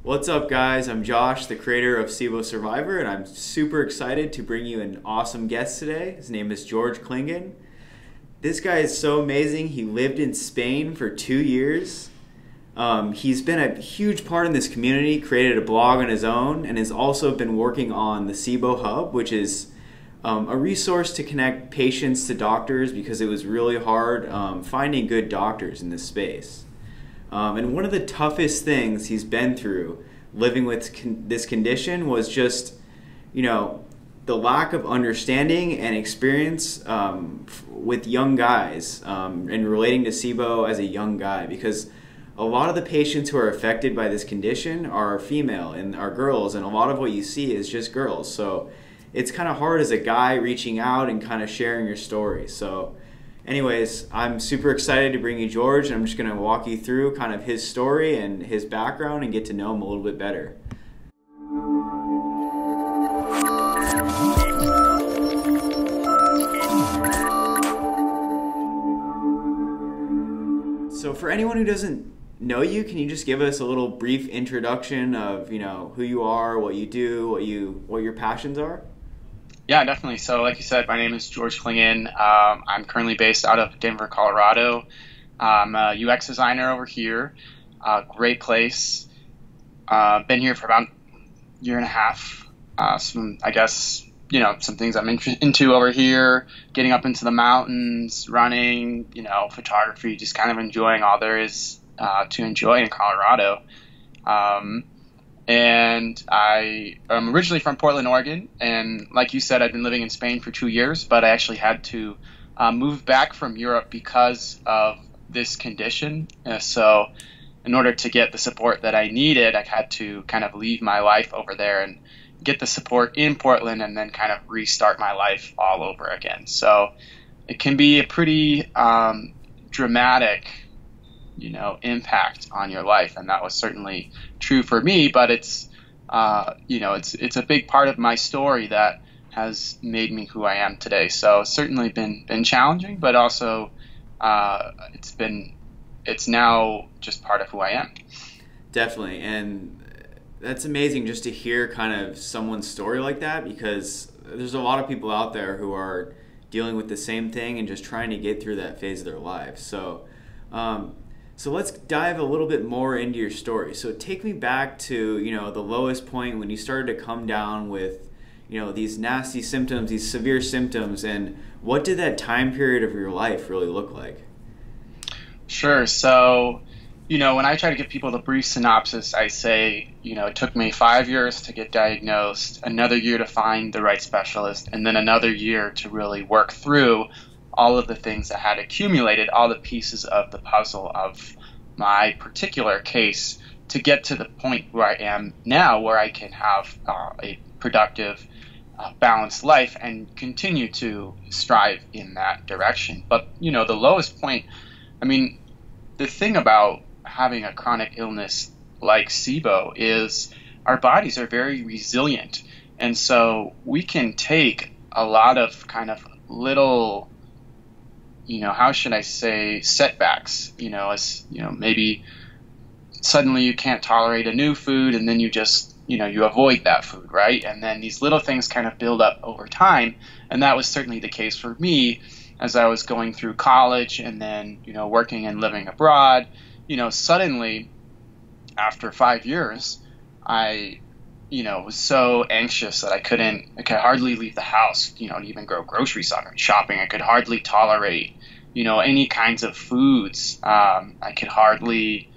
What's up, guys? I'm Josh, the creator of SIBO Survivor, and I'm super excited to bring you an awesome guest today. His name is George Clingan. This guy is so amazing. He lived in Spain for 2 years. He's been a huge part in this community, created a blog on his own, and has also been working on the SIBO Hub, which is a resource to connect patients to doctors because it was really hard finding good doctors in this space. And one of the toughest things he's been through living with this condition was just, the lack of understanding and experience with young guys and relating to SIBO as a young guy, because a lot of the patients who are affected by this condition are female and are girls, and a lot of what you see is just girls. So it's kind of hard as a guy reaching out and kind of sharing your story. So anyways, I'm super excited to bring you George, and I'm just going to walk you through kind of his story and his background and get to know him a little bit better. So for anyone who doesn't know you, can you just give us a little brief introduction of, who you are, what you do, what your passions are? Yeah, definitely. So like you said, my name is George Clingan. I'm currently based out of Denver, Colorado. I'm a UX designer over here. Great place. Been here for about a year and a half. Some things I'm into over here, getting up into the mountains, running, photography, just kind of enjoying all there is to enjoy in Colorado. And I am originally from Portland, Oregon, and like you said, I've been living in Spain for 2 years, but I actually had to move back from Europe because of this condition. So in order to get the support that I needed, I had to kind of leave my life over there and get the support in Portland and then kind of restart my life all over again. So it can be a pretty dramatic impact on your life, and that was certainly true for me. But it's a big part of my story that has made me who I am today. So certainly been challenging, but also it's now just part of who I am. Definitely, and that's amazing just to hear kind of someone's story like that, because there's a lot of people out there who are dealing with the same thing and just trying to get through that phase of their lives. So let's dive a little bit more into your story. So take me back to, the lowest point when you started to come down with, these nasty symptoms, these severe symptoms, and what did that time period of your life really look like? Sure. So, when I try to give people the brief synopsis, I say, it took me 5 years to get diagnosed, another year to find the right specialist, and then another year to really work through all of the things that had accumulated, all the pieces of the puzzle of my particular case to get to the point where I am now, where I can have a productive, balanced life and continue to strive in that direction. But, the lowest point, the thing about having a chronic illness like SIBO is our bodies are very resilient. And so we can take a lot of kind of little how should I say, setbacks, maybe suddenly you can't tolerate a new food and then you just, you avoid that food, right? And then these little things kind of build up over time. And that was certainly the case for me as I was going through college and then, working and living abroad. Suddenly after 5 years, I was so anxious that I could hardly leave the house, to even go grocery shopping. I could hardly tolerate, any kinds of foods. I could hardly,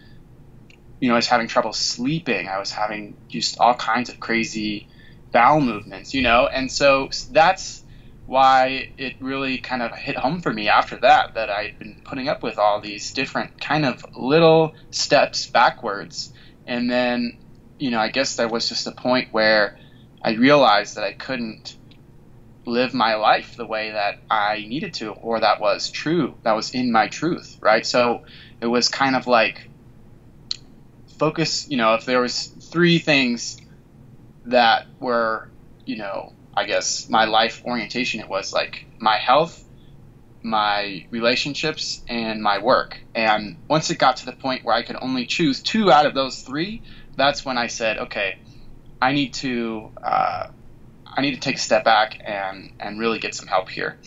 I was having trouble sleeping. I was having just all kinds of crazy bowel movements, and so that's why it really kind of hit home for me after that I'd been putting up with all these different kind of little steps backwards. And then I guess there was just a point where I realized that I couldn't live my life the way that I needed to, or that was true, that was in my truth, right? So it was kind of like focus, if there was 3 things that were, I guess my life orientation, it was like my health, my relationships and my work. And once it got to the point where I could only choose 2 out of those 3, that's when I said, okay, I need to take a step back and really get some help here.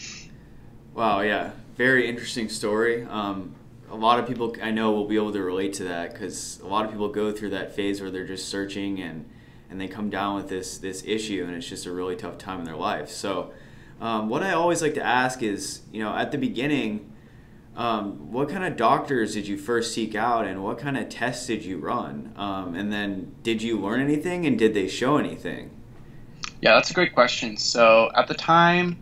Wow, yeah, very interesting story. A lot of people I know will be able to relate to that, because a lot of people go through that phase where they're just searching and they come down with this issue, and it's just a really tough time in their life. So what I always like to ask is, at the beginning, what kind of doctors did you first seek out, and what kind of tests did you run? And then did you learn anything, and did they show anything? Yeah, that's a great question. So at the time,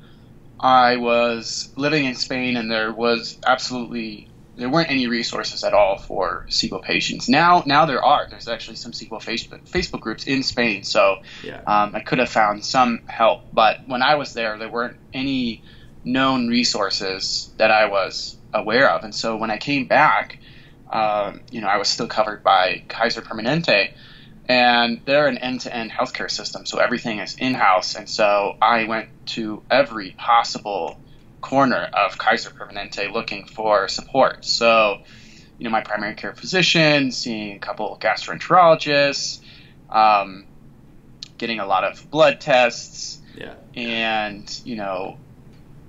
I was living in Spain, and there weren't any resources at all for SIBO patients. Now there are. There's actually some SIBO Facebook groups in Spain, so yeah. I could have found some help. But when I was there weren't any known resources that I was aware of. And so when I came back, I was still covered by Kaiser Permanente, and they're an end-to-end healthcare system, so everything is in-house. And so I went to every possible corner of Kaiser Permanente looking for support. So, my primary care physician, seeing a couple of gastroenterologists, getting a lot of blood tests, yeah. And,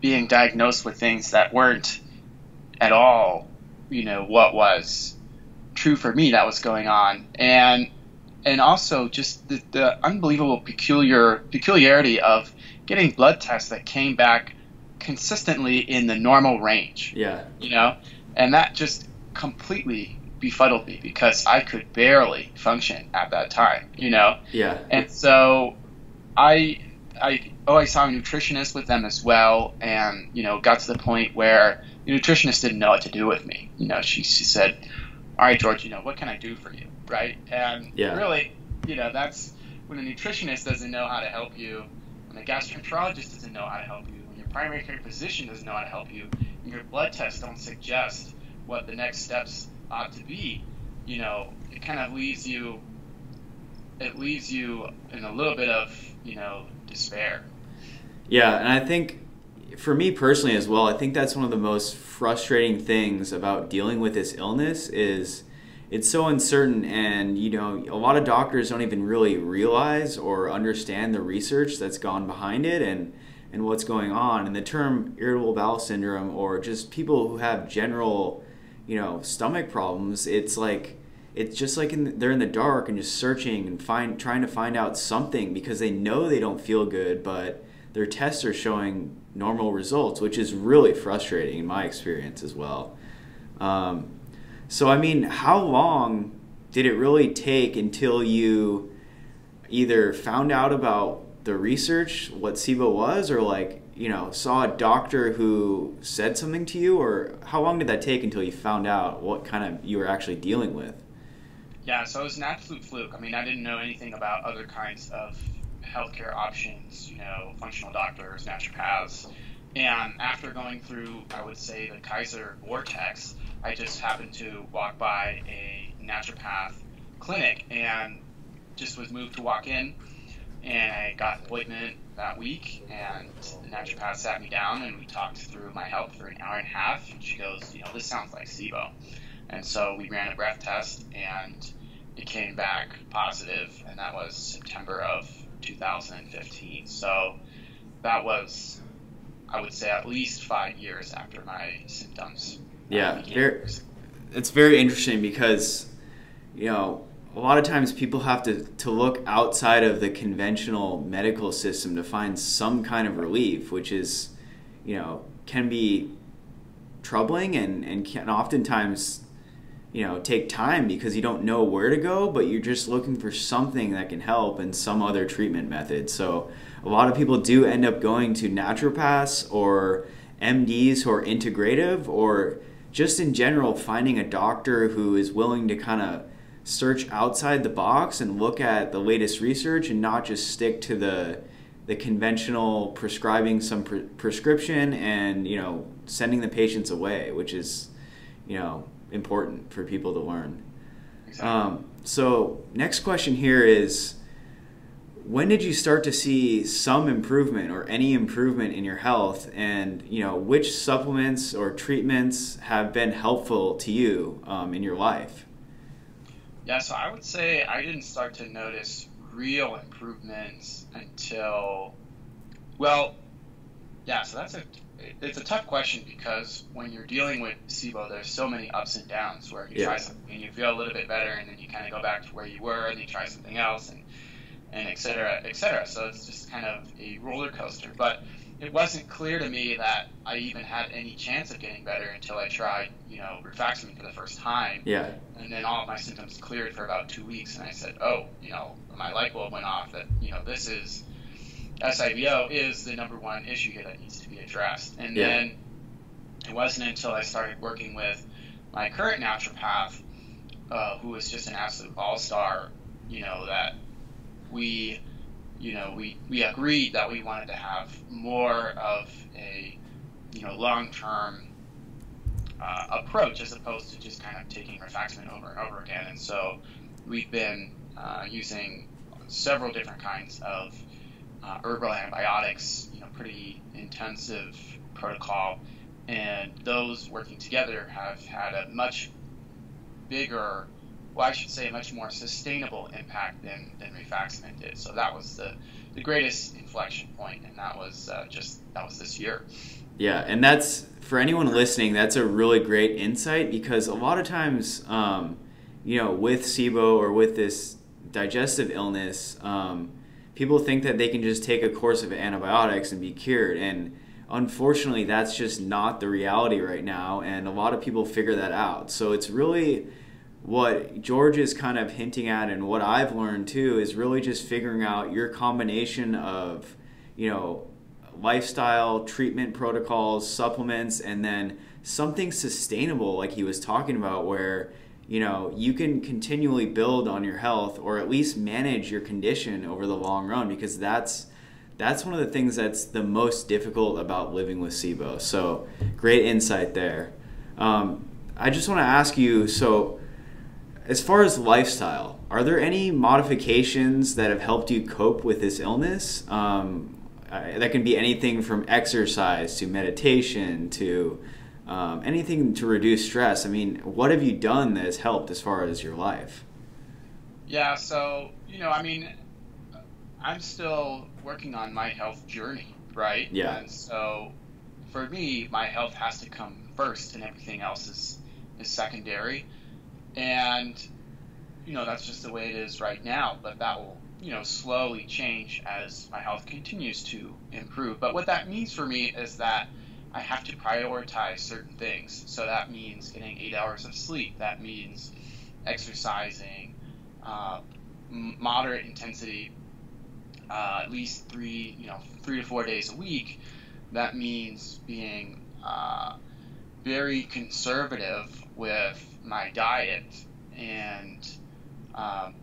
being diagnosed with things that weren't at all, what was true for me that was going on. And also just the unbelievable peculiarity of getting blood tests that came back consistently in the normal range. Yeah. And that just completely befuddled me, because I could barely function at that time, Yeah. And so I saw a nutritionist with them as well, and, got to the point where the nutritionist didn't know what to do with me. She said, all right, George, what can I do for you? Right. And yeah. Really, that's when a nutritionist doesn't know how to help you, when a gastroenterologist doesn't know how to help you, when your primary care physician doesn't know how to help you, and your blood tests don't suggest what the next steps ought to be, it kind of leaves you in a little bit of, despair. Yeah, and I think for me personally as well, I think that's one of the most frustrating things about dealing with this illness is it's so uncertain, and a lot of doctors don't even really realize or understand the research that's gone behind it and what's going on. And the term irritable bowel syndrome, or just people who have general stomach problems, it's just like they're in the dark and just searching and trying to find out something, because they know they don't feel good, but their tests are showing normal results, which is really frustrating in my experience as well. So, how long did it really take until you either found out about the research, what SIBO was, or saw a doctor who said something to you, or how long did that take until you found out what kind of you were actually dealing with? Yeah, so it was an absolute fluke. I didn't know anything about other kinds of healthcare options, functional doctors, naturopaths. And after going through, I would say, the Kaiser vortex, I just happened to walk by a naturopath clinic and just was moved to walk in. And I got an appointment that week, and the naturopath sat me down and we talked through my health for an hour and a half. And she goes, this sounds like SIBO. And so we ran a breath test, and it came back positive, and that was September of 2015. So that was, I would say, at least 5 years after my symptoms. Yeah, it's very interesting, because a lot of times people have to look outside of the conventional medical system to find some kind of relief, which is can be troubling and can oftentimes take time, because you don't know where to go, but you're just looking for something that can help and some other treatment method. So a lot of people do end up going to naturopaths or MDs who are integrative, or just in general finding a doctor who is willing to kind of search outside the box and look at the latest research and not just stick to the conventional prescribing some prescription and sending the patients away, which is important for people to learn. Exactly. So next question here is, when did you start to see some improvement or any improvement in your health, and which supplements or treatments have been helpful to you in your life? Yeah, so I would say I didn't start to notice real improvements until, well, yeah, so it's a tough question because when you're dealing with SIBO, there's so many ups and downs where you try something and you feel a little bit better, and then you kind of go back to where you were and you try something else, and et cetera, et cetera. So it's just kind of a roller coaster. But it wasn't clear to me that I even had any chance of getting better until I tried, rifaximin for the first time. Yeah. And then all of my symptoms cleared for about 2 weeks, and I said, oh, my light bulb went off that, this is, SIBO is the number one issue here that needs to be addressed. And then it wasn't until I started working with my current naturopath, who was just an absolute all-star, that we agreed that we wanted to have more of a, long-term approach as opposed to just kind of taking rifaximin over and over again. And so we've been using several different kinds of herbal antibiotics, pretty intensive protocol, and those working together have had a much bigger, well, I should say a much more sustainable impact than rifaximin did. So that was the greatest inflection point, and that was this year. Yeah, and that's, for anyone listening, that's a really great insight, because a lot of times, with SIBO or with this digestive illness, people think that they can just take a course of antibiotics and be cured, and unfortunately that's just not the reality right now, and a lot of people figure that out. So it's really what George is kind of hinting at, and what I've learned too, is really just figuring out your combination of, lifestyle, treatment protocols, supplements, and then something sustainable like he was talking about, where you can continually build on your health, or at least manage your condition over the long run, because that's one of the things that's the most difficult about living with SIBO. So great insight there. I just want to ask you, so as far as lifestyle, are there any modifications that have helped you cope with this illness? That can be anything from exercise to meditation to anything to reduce stress. I mean, what have you done that has helped as far as your life? Yeah, so, I'm still working on my health journey, right? Yeah. And so for me, my health has to come first, and everything else is secondary. And, that's just the way it is right now, but that will, slowly change as my health continues to improve. But what that means for me is that I have to prioritize certain things. So that means getting 8 hours of sleep. That means exercising, moderate intensity, at least 3 to 4 days a week. That means being very conservative with my diet, and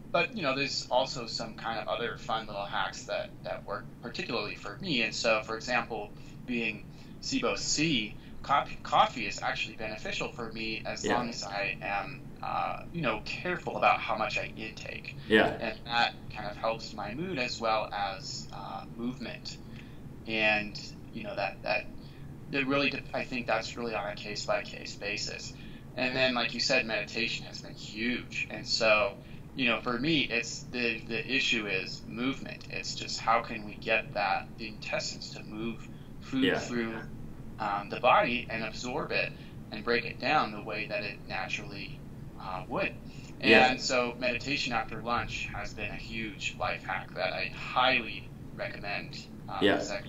but there's also some kind of other fun little hacks that work particularly for me. And so, for example, being SIBO-C, coffee is actually beneficial for me as long as I am careful about how much I intake. Yeah. And that kind of helps my mood as well as movement. And that it really, I think that's really on a case by case basis. And then, like you said, meditation has been huge. And so, for me, it's the issue is movement. It's just how can we get the intestines to move food through the body and absorb it and break it down the way that it naturally would. And so meditation after lunch has been a huge life hack that I highly recommend. Because that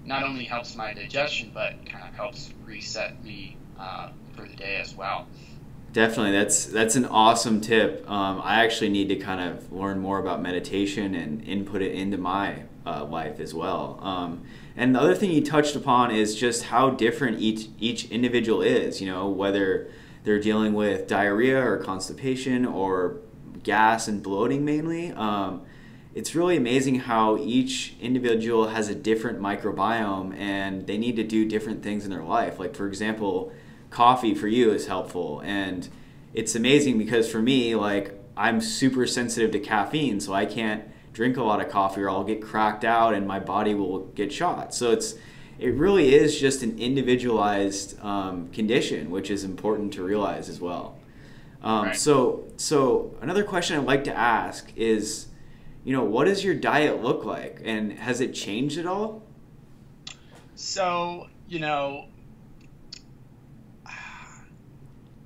not only helps my digestion, but kind of helps reset me for the day as well. Definitely, that's an awesome tip. I actually need to kind of learn more about meditation and input it into my life as well. And the other thing you touched upon is just how different each individual is. Whether they're dealing with diarrhea or constipation or gas and bloating mainly. It's really amazing how each individual has a different microbiome, and they need to do different things in their life. Like, for example, coffee for you is helpful, and it's amazing because for me, like, I'm super sensitive to caffeine, so I can't drink a lot of coffee or I'll get cracked out and my body will get shot. So it really is just an individualized condition, which is important to realize as well. Right. So another question I'd like to ask is, what does your diet look like, and has it changed at all? So,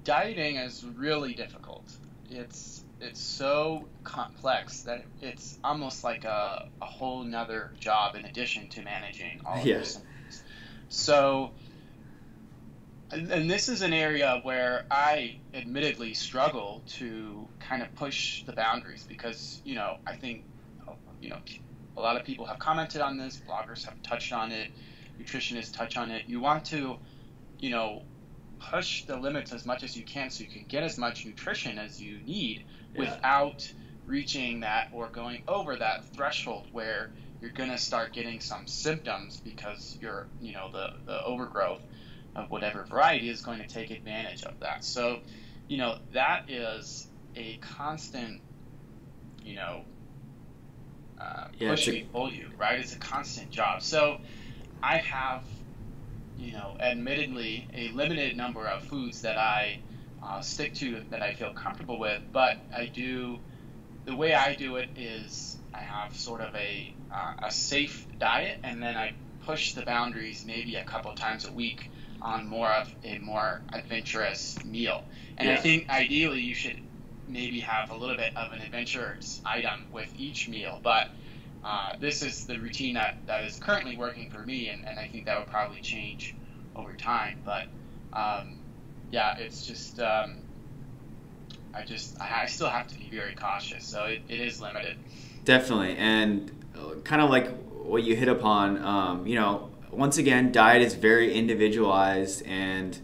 dieting is really difficult. It's so complex that it's almost like a whole nother job in addition to managing all of your symptoms. So, and this is an area where I admittedly struggle to kind of push the boundaries because, I think, a lot of people have commented on this, bloggers have touched on it, nutritionists touch on it. You want to, push the limits as much as you can so you can get as much nutrition as you need without reaching that or going over that threshold where you're going to start getting some symptoms because you're, the overgrowth of whatever variety is going to take advantage of that. So, that is a constant, push me, pull you, right? It's a constant job. So I have, admittedly a limited number of foods that I stick to that I feel comfortable with, but the way I do it is I have sort of a safe diet, and then I push the boundaries maybe a couple times a week on more of a more adventurous meal. And I think ideally you should maybe have a little bit of an adventurous item with each meal, but this is the routine that is currently working for me, and I think that would probably change over time. But it's just I still have to be very cautious, so it is limited. Definitely, and kind of like what you hit upon, once again, diet is very individualized, and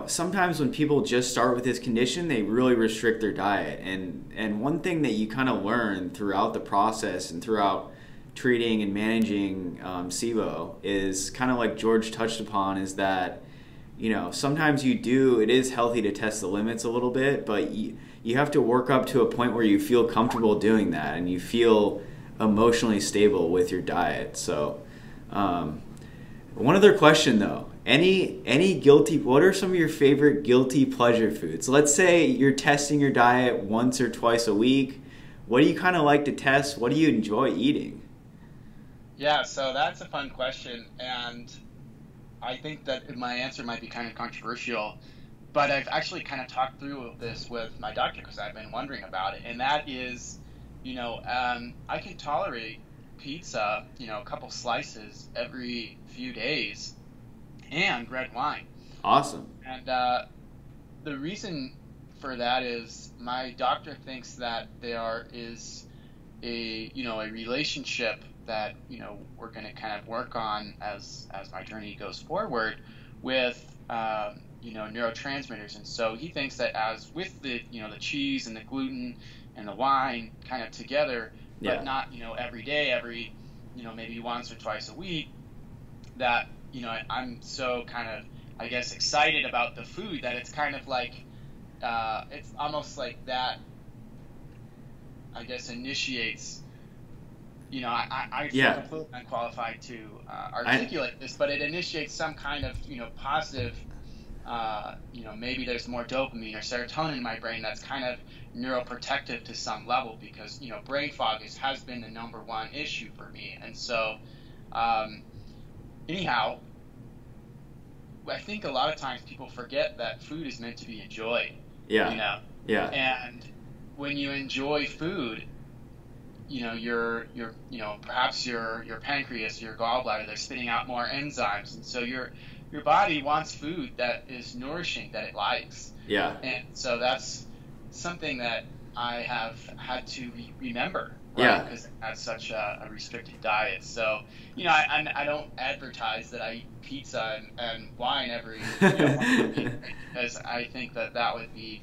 sometimes when people just start with this condition, they really restrict their diet. And one thing that you kind of learn throughout the process and throughout treating and managing SIBO is kind of like George touched upon, is that sometimes it is healthy to test the limits a little bit, but you have to work up to a point where you feel comfortable doing that and you feel emotionally stable with your diet. So one other question though, what are some of your favorite guilty pleasure foods? Let's say you're testing your diet once or twice a week. What do you kind of like to test? What do you enjoy eating? Yeah, so that's a fun question, and I think that my answer might be kind of controversial, but I've actually kind of talked through this with my doctor because I've been wondering about it, and that is, I can tolerate pizza, a couple slices every few days, and red wine. Awesome. And the reason for that is my doctor thinks that there is a relationship that we're going to kind of work on as my journey goes forward with neurotransmitters. And so he thinks that as with the the cheese and the gluten and the wine kind of together, but not every day, every maybe once or twice a week, that I'm so kind of, I guess, excited about the food that it's kind of like it's almost like that, I guess, initiates. I feel completely unqualified to articulate this, but it initiates some kind of positive. Maybe there's more dopamine or serotonin in my brain that's kind of neuroprotective to some level, because brain fog has been the number one issue for me. And so anyhow, I think a lot of times people forget that food is meant to be enjoyed. And when you enjoy food, perhaps your pancreas, your gallbladder, they're spitting out more enzymes, and so your body wants food that is nourishing, that it likes. And so that's something that I have had to remember, right? Because I had such a restricted diet. So I don't advertise that I eat pizza and wine every week, because I think that would be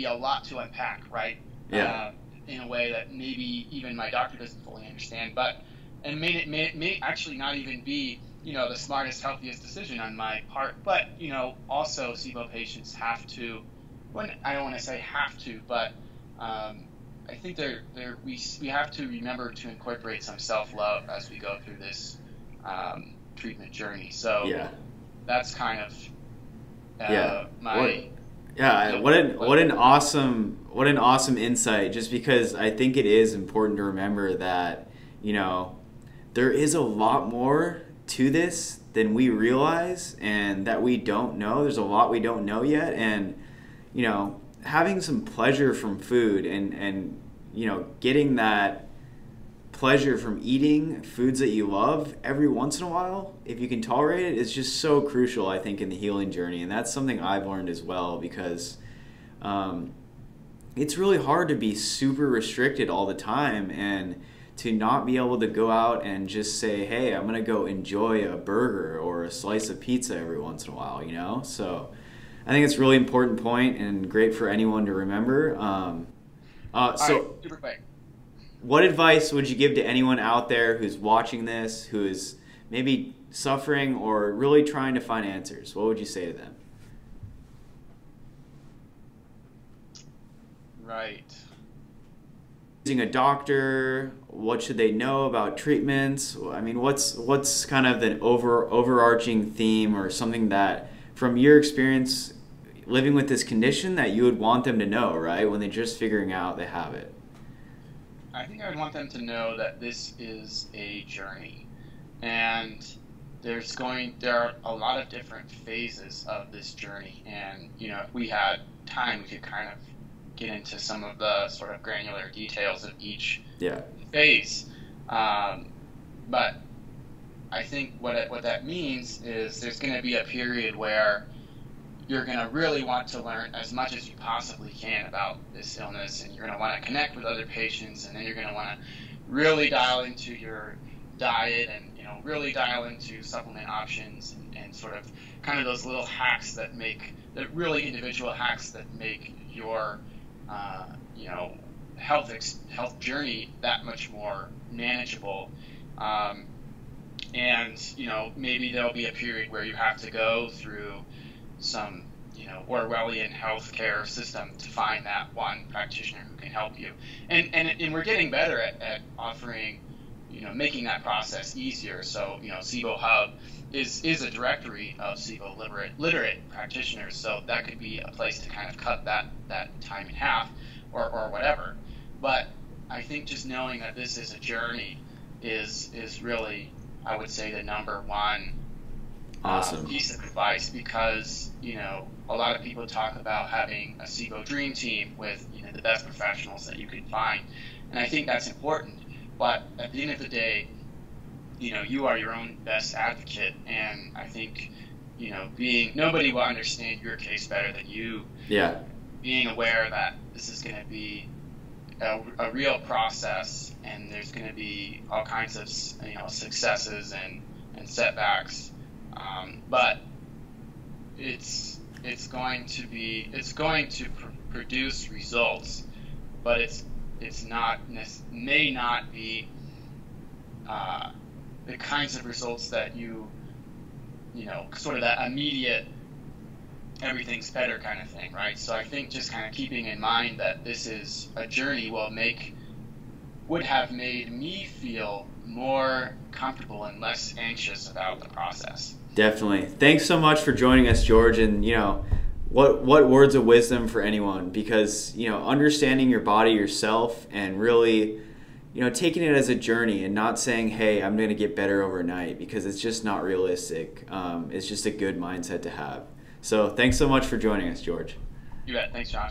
a lot to unpack, right? In a way that maybe even my doctor doesn't fully understand, and may actually not even be the smartest, healthiest decision on my part. But also SIBO patients have to, I don't want to say have to, but I think we have to remember to incorporate some self-love as we go through this treatment journey. So Yeah. that's kind of Yeah. my What an awesome insight, just because I think it is important to remember that, you know, there is a lot more to this than we realize and that we don't know. There's a lot we don't know yet, and you know, having some pleasure from food and you know, getting that pleasure from eating foods that you love every once in a while, if you can tolerate it, is just so crucial, I think, in the healing journey. And that's something I've learned as well, because it's really hard to be super restricted all the time and to not be able to go out and just say, hey, I'm going to go enjoy a burger or a slice of pizza every once in a while, you know? So I think it's a really important point and great for anyone to remember. Super quick. What advice would you give to anyone out there who's watching this, who is maybe suffering or really trying to find answers? What would you say to them? Right. Using a doctor, what should they know about treatments? I mean, what's kind of the overarching theme or something that, from your experience living with this condition, that you would want them to know, right, when they're just figuring out they have it? I think I would want them to know that this is a journey, and there are a lot of different phases of this journey, and you know, if we had time, we could kind of get into some of the sort of granular details of each phase. But I think what that means is there's going to be a period where you're going to really want to learn as much as you possibly can about this illness, and you're going to want to connect with other patients, and then you're going to want to really dial into your diet and, you know, really dial into supplement options and sort of kind of those little hacks that really individual hacks that make your you know, health journey that much more manageable. And you know, maybe there'll be a period where you have to go through some, you know, Orwellian healthcare system to find that one practitioner who can help you. And we're getting better at offering, you know, making that process easier. So, you know, SIBO Hub is a directory of SIBO literate practitioners. So that could be a place to kind of cut that time in half or whatever. But I think just knowing that this is a journey is really, I would say, the number one piece of advice, because, you know, a lot of people talk about having a SIBO dream team with, you know, the best professionals that you can find, and I think that's important. But at the end of the day, you know, you are your own best advocate, and I think, you know, nobody will understand your case better than you. Yeah. Being aware that this is going to be a real process, and there's going to be all kinds of, you know, successes and setbacks. But it's going to produce results, but may not be the kinds of results that you know, sort of that immediate everything's better kind of thing, right? So I think just kind of keeping in mind that this is a journey would have made me feel more comfortable and less anxious about the process. Definitely. Thanks so much for joining us, George. And, you know, what words of wisdom for anyone, because, you know, understanding your body yourself and really, you know, taking it as a journey and not saying, hey, I'm going to get better overnight, because it's just not realistic. It's just a good mindset to have. So thanks so much for joining us, George. You bet. Thanks, Josh.